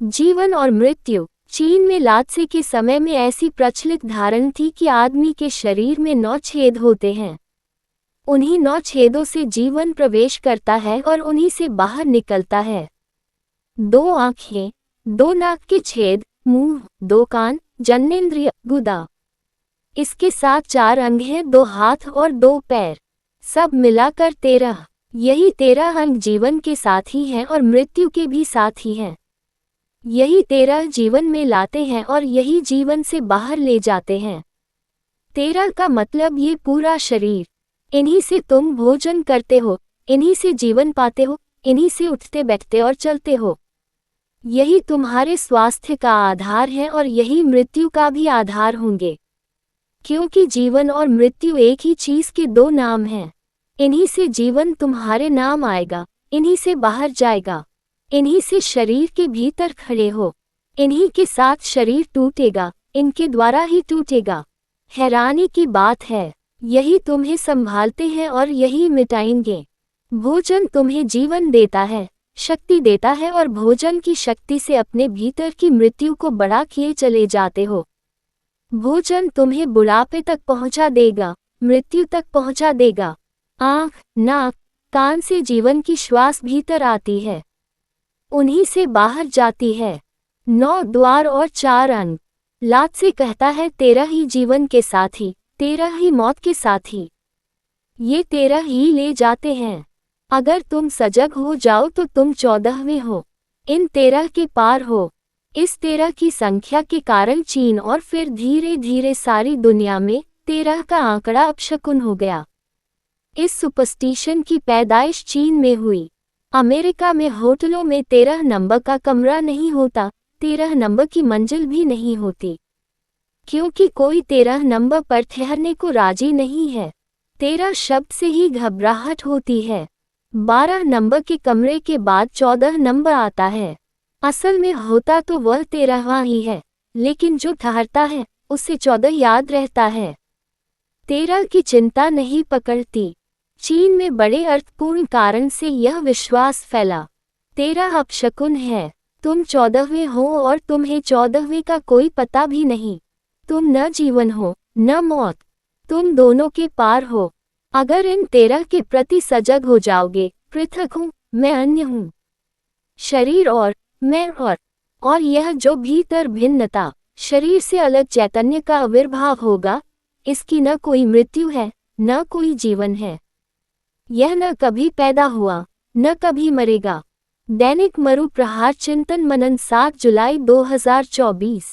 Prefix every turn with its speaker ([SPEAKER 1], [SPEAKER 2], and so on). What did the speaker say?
[SPEAKER 1] जीवन और मृत्यु। चीन में लात्से के समय में ऐसी प्रचलित धारणा थी कि आदमी के शरीर में 9 छेद होते हैं। उन्हीं 9 छेदों से जीवन प्रवेश करता है और उन्हीं से बाहर निकलता है। 2 आँखें, 2 नाक के छेद, मुंह, 2 कान, जननेंद्रिय, गुदा। इसके साथ 4 अंग हैं, 2 हाथ और 2 पैर, सब मिलाकर 13। यही 13 अंग जीवन के साथी हैं और मृत्यु के भी साथी हैं। यही 13 जीवन में लाते हैं और यही जीवन से बाहर ले जाते हैं। 13 का मतलब ये पूरा शरीर। इन्हीं से तुम भोजन करते हो, इन्हीं से जीवन पाते हो, इन्हीं से उठते बैठते और चलते हो। यही तुम्हारे स्वास्थ्य का आधार है और यही मृत्यु का भी आधार होंगे, क्योंकि जीवन और मृत्यु एक ही चीज के 2 नाम हैं। इन्हीं से जीवन तुम्हारे नाम आएगा, इन्हीं से बाहर जाएगा। इन्हीं से शरीर के भीतर खड़े हो, इन्हीं के साथ शरीर टूटेगा, इनके द्वारा ही टूटेगा। हैरानी की बात है, यही तुम्हें संभालते हैं और यही मिटाएंगे। भोजन तुम्हें जीवन देता है, शक्ति देता है और भोजन की शक्ति से अपने भीतर की मृत्यु को बड़ा किए चले जाते हो। भोजन तुम्हें बुढ़ापे तक पहुंचा देगा, मृत्यु तक पहुंचा देगा। आँख, नाक, कान से जीवन की श्वास भीतर आती है, उन्हीं से बाहर जाती है। 9 द्वार और 4 अंग। लात्से कहता है 13 ही जीवन के साथी, 13 ही मौत के साथी। ये 13 ही ले जाते हैं। अगर तुम सजग हो जाओ तो तुम 14वें हो, इन 13 के पार हो। इस 13 की संख्या के कारण चीन और फिर धीरे धीरे सारी दुनिया में 13 का आंकड़ा अपशकुन हो गया। इस सुपरस्टिशन की पैदाइश चीन में हुई। अमेरिका में होटलों में 13 नंबर का कमरा नहीं होता, 13 नंबर की मंजिल भी नहीं होती, क्योंकि कोई 13 नंबर पर ठहरने को राजी नहीं है। 13 शब्द से ही घबराहट होती है। 12 नंबर के कमरे के बाद 14 नंबर आता है। असल में होता तो वह 13वां ही है, लेकिन जो ठहरता है उसे 14 याद रहता है। 13 की चिंता नहीं पकड़ती। चीन में बड़े अर्थपूर्ण कारण से यह विश्वास फैला, 13 अपशकुन है। तुम 14वें हो और तुम्हें 14वें का कोई पता भी नहीं। तुम न जीवन हो न मौत, तुम दोनों के पार हो। अगर इन 13 के प्रति सजग हो जाओगे, पृथक हूँ, मैं अन्य हूँ, शरीर और मैं और यह जो भीतर भिन्नता, शरीर से अलग चैतन्य का आविर्भाव होगा, इसकी न कोई मृत्यु है न कोई जीवन है। यह न कभी पैदा हुआ न कभी मरेगा। दैनिक मरुप्रहार चिंतन मनन 7 जुलाई 2024।